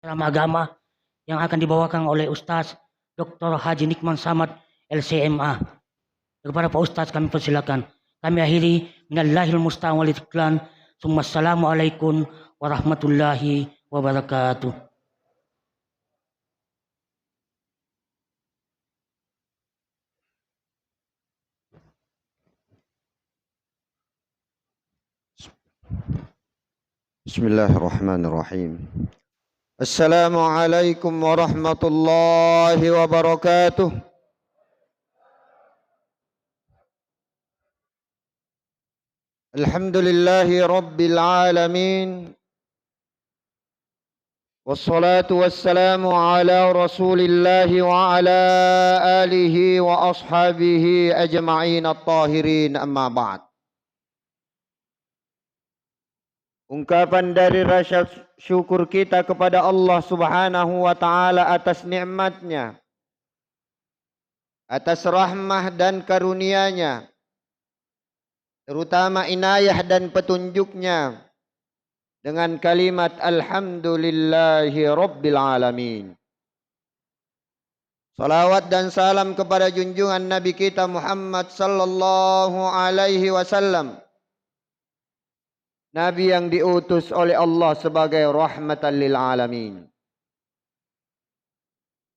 dalam agama yang akan dibawakan oleh Ustaz Dr. Haji Nikman Samad LCMA. Kepada Pak Ustaz kami persilakan. Kami akhiri minallahil musta'an wal iqlan. Assalamualaikum warahmatullahi wabarakatuh. Bismillahirrahmanirrahim. Assalamualaikum warahmatullahi wabarakatuh. Alhamdulillahi rabbil alamin. Wassalatu wassalamu ala rasulillahi wa ala alihi wa ashabihi ajma'in at-tahirin amma ba'd. Ungkapan dari rasa syukur kita kepada Allah Subhanahu wa taala atas nikmatnya, atas rahmah dan karunia-Nya, terutama inayah dan petunjuknya, dengan kalimat alhamdulillahi rabbil alamin. Salawat dan salam kepada junjungan Nabi kita Muhammad sallallahu alaihi wasallam, Nabi yang diutus oleh Allah sebagai rahmatan lil alamin.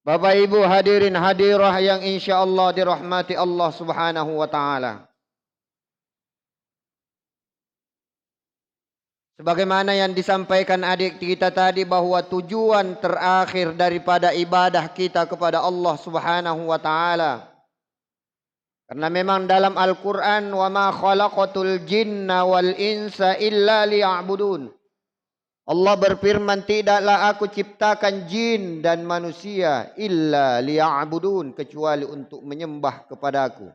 Bapak Ibu hadirin hadirah yang insyaallah dirahmati Allah Subhanahu wa taala. Sebagaimana yang disampaikan adik kita tadi, bahwa tujuan terakhir daripada ibadah kita kepada Allah Subhanahu wa taala, karena memang dalam Al-Quran, wa ma khalaqatul jinna wal insa illa liya'budun. Allah berfirman, tidaklah aku ciptakan jin dan manusia illa liya'budun, kecuali untuk menyembah kepadaku.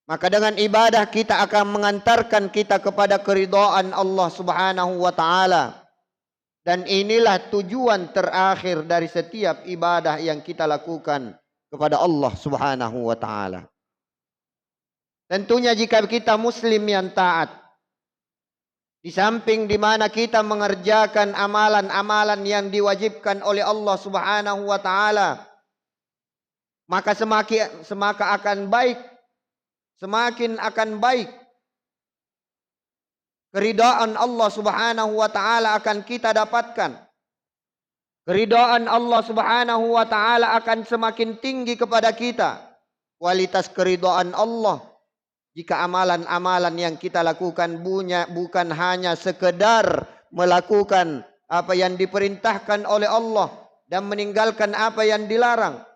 Maka dengan ibadah kita akan mengantarkan kita kepada keridhaan Allah Subhanahu wa taala. Dan inilah tujuan terakhir dari setiap ibadah yang kita lakukan kepada Allah Subhanahu wa taala. Tentunya jika kita muslim yang taat, di samping di mana kita mengerjakan amalan-amalan yang diwajibkan oleh Allah Subhanahu wa taala, maka semakin akan baik keridhaan Allah Subhanahu wa taala akan kita dapatkan. Keridhaan Allah Subhanahu wa taala akan semakin tinggi kepada kita. Kualitas keridhaan Allah jika amalan-amalan yang kita lakukan bukan hanya sekedar melakukan apa yang diperintahkan oleh Allah dan meninggalkan apa yang dilarang.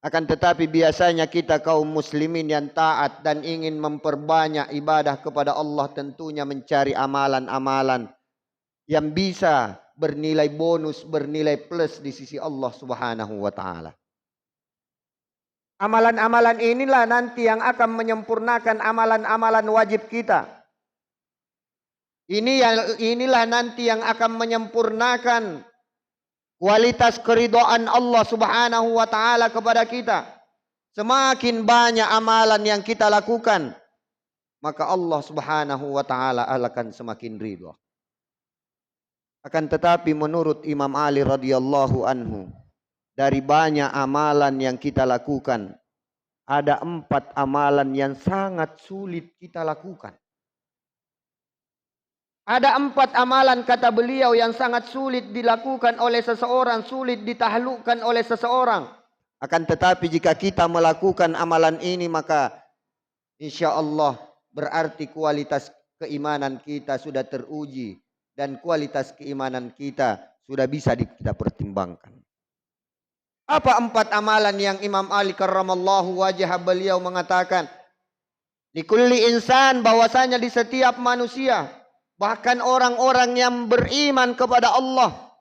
Akan tetapi biasanya kita kaum muslimin yang taat dan ingin memperbanyak ibadah kepada Allah, tentunya mencari amalan-amalan yang bisa bernilai bonus, bernilai plus di sisi Allah Subhanahu wa taala. Amalan-amalan inilah nanti yang akan menyempurnakan amalan-amalan wajib kita. Inilah nanti yang akan menyempurnakan kualitas keridhaan Allah Subhanahu wa taala kepada kita. Semakin banyak amalan yang kita lakukan, maka Allah Subhanahu wa taala akan semakin ridha. Akan tetapi menurut Imam Ali radhiyallahu anhu, dari banyak amalan yang kita lakukan, ada 4 amalan yang sangat sulit kita lakukan. Ada 4 amalan, kata beliau, yang sangat sulit dilakukan oleh seseorang, sulit ditahlukkan oleh seseorang. Akan tetapi jika kita melakukan amalan ini, maka insya Allah berarti kualitas keimanan kita sudah teruji. Dan kualitas keimanan kita sudah bisa kita pertimbangkan. Apa 4 amalan yang Imam Ali karramallahu wajah beliau mengatakan? Likulli insan, bahwasanya di setiap manusia, bahkan orang-orang yang beriman kepada Allah,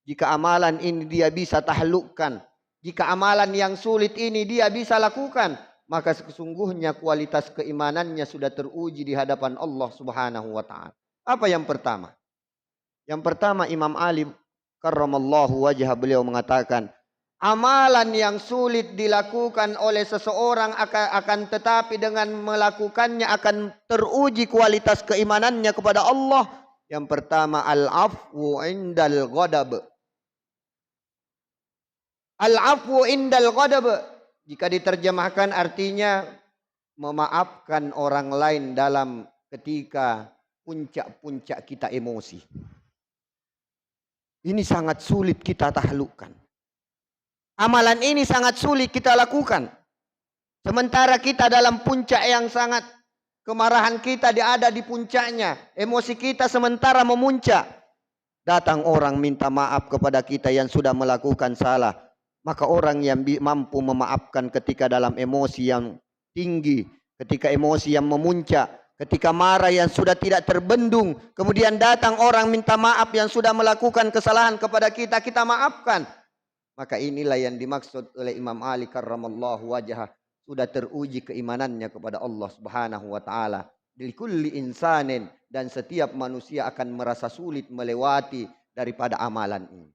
jika amalan ini dia bisa tahlukkan, jika amalan yang sulit ini dia bisa lakukan, maka sesungguhnya kualitas keimanannya sudah teruji di hadapan Allah Subhanahu wa taala. Apa yang pertama? Yang pertama, Imam Ali karramallahu wajah beliau mengatakan, amalan yang sulit dilakukan oleh seseorang akan tetapi dengan melakukannya akan teruji kualitas keimanannya kepada Allah, Yang pertama al-afwu indal ghadab. Al-afwu indal ghadab jika diterjemahkan artinya memaafkan orang lain dalam ketika puncak-puncak kita emosi. Ini sangat sulit kita taklukkan. Amalan ini sangat sulit kita lakukan. Sementara kita dalam puncak yang sangat, kemarahan kita ada di puncaknya. Emosi kita sementara memuncak. Datang orang minta maaf kepada kita yang sudah melakukan salah. Maka orang yang mampu memaafkan ketika dalam emosi yang tinggi, ketika emosi yang memuncak, ketika marah yang sudah tidak terbendung, kemudian datang orang minta maaf yang sudah melakukan kesalahan kepada kita, kita maafkan. Maka inilah yang dimaksud oleh Imam Ali karramallahu wajhah, sudah teruji keimanannya kepada Allah Subhanahu wa taala. Likulli insanin, dan setiap manusia akan merasa sulit melewati daripada amalan ini.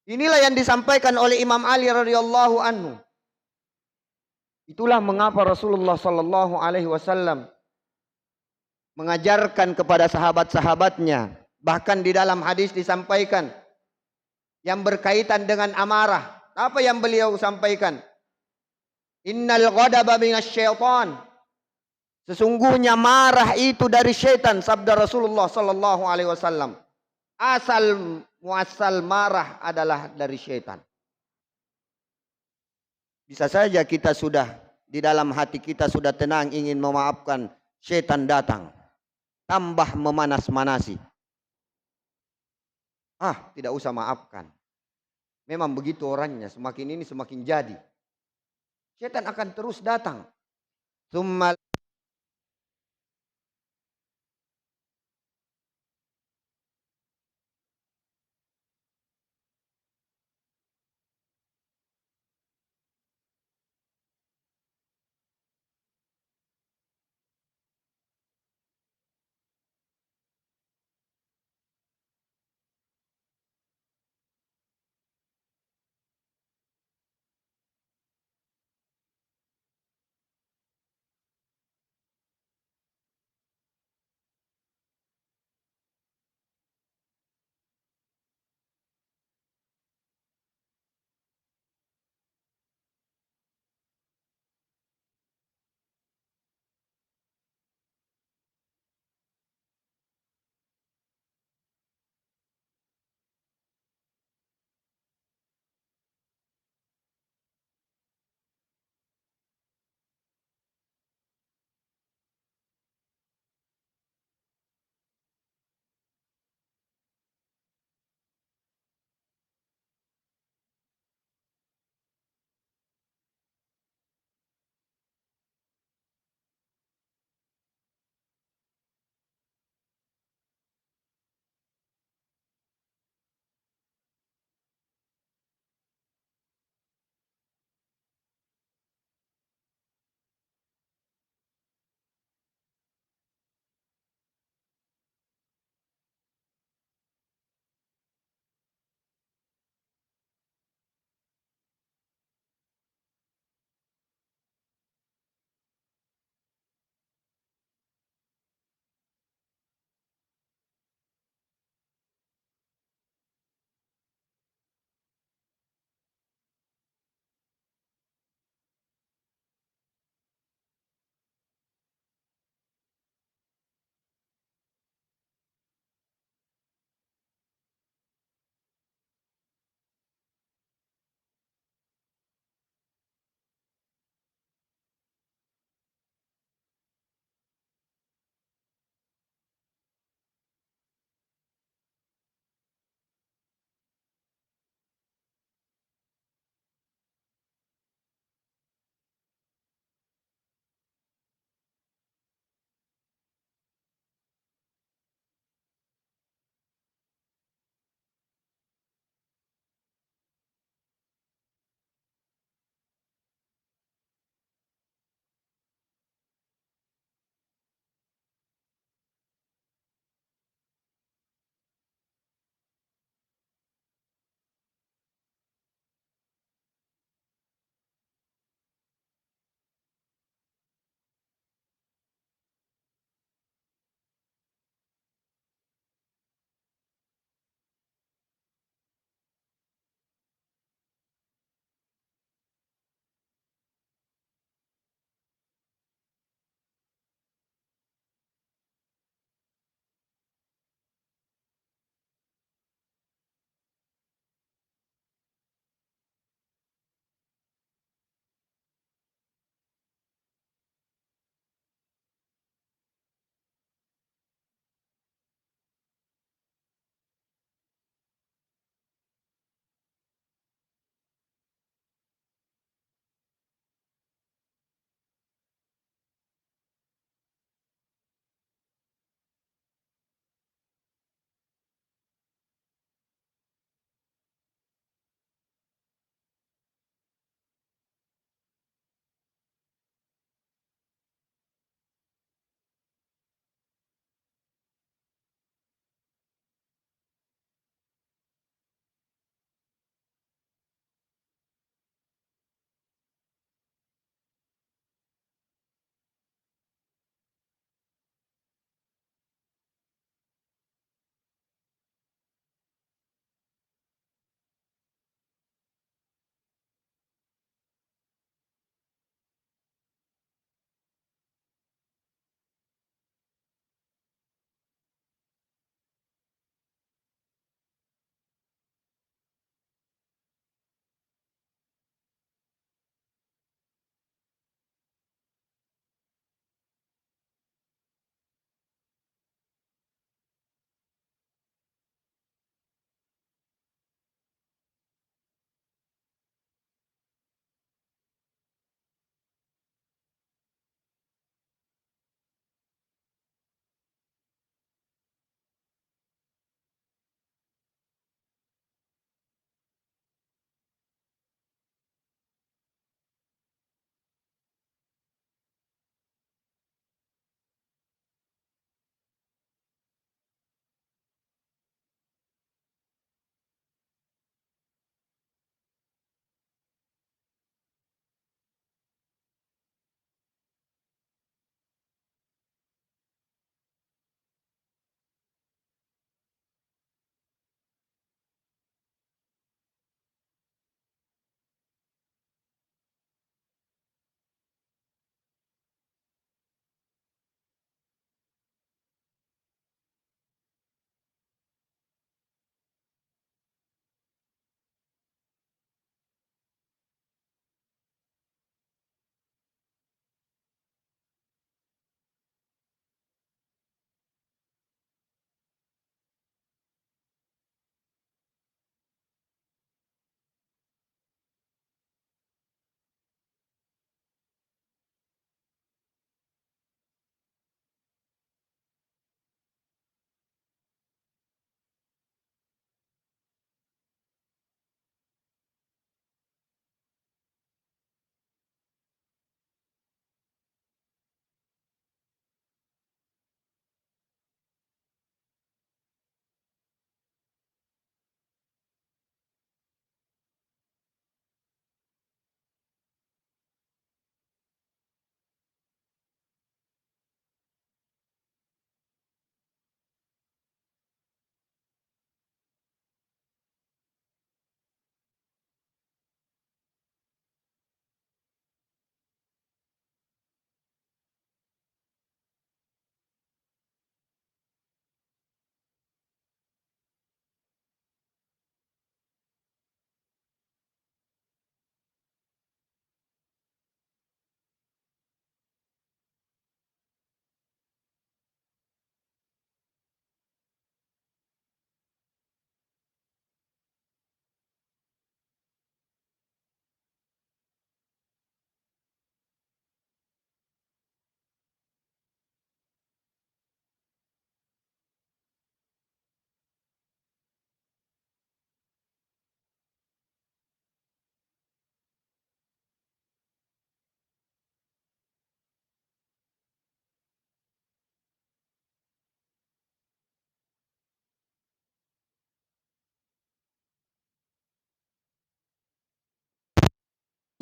Inilah yang disampaikan oleh Imam Ali radhiyallahu anhu. Itulah mengapa Rasulullah sallallahu alaihi wasallam mengajarkan kepada sahabat-sahabatnya, bahkan di dalam hadis disampaikan yang berkaitan dengan amarah. Apa yang beliau sampaikan? Innal ghadaba minasyaitan. Sesungguhnya marah itu dari syaitan, sabda Rasulullah sallallahu alaihi wasallam. Asal muasal marah adalah dari syaitan. Bisa saja kita sudah di dalam hati kita sudah tenang ingin memaafkan, syaitan datang tambah memanas-manasi. Tidak usah maafkan. Memang begitu orangnya, semakin ini semakin jadi. Syaitan akan terus datang. Summa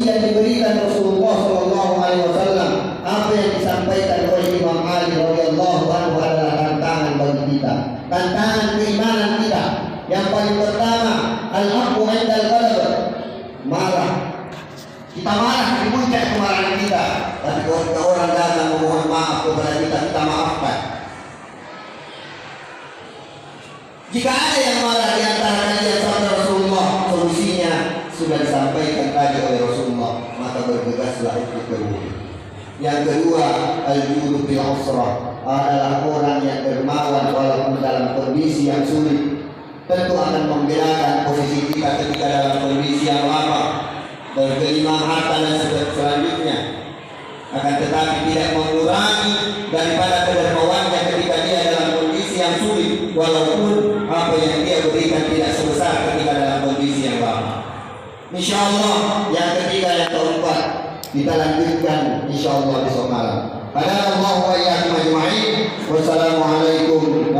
yang diberikan Rasulullah Shallallahu Alaihi Wasallam, apa yang disampaikan oleh Imam Ali radhiyallahu anhu adalah tantangan bagi kita, tantangan keimanan kita. Yang paling pertama, al-haqqu 'indal ghadab, marah. Kita marah di puncak kemarahan kita, tapi ketika orang datang memohon maaf kepada kita, kita maafkan. Jika ada yang marah di antara kalian sabda Rasulullah, solusinya sudah disampaikan tadi oleh Rasulullah, maka bergegaslah untuk berwudu. Yang kedua, al-judu bil usrah, adalah orang yang dermawan walaupun dalam kondisi yang sulit. Tentu akan membedakan posisi kita ketika dalam kondisi yang lapar dan kelima harta dan selanjutnya. Akan tetapi tidak mengurangi daripada kedermawannya ketika dia dalam kondisi yang sulit, walaupun apa yang dia berikan tidak sebesar ketika dalam kondisi yang lapar. Insyaallah yang ketiga, yang keempat kita lanjutkan insyaallah besok malam. Hadakallahu wa iyyakum ajma'in. Wassalamualaikum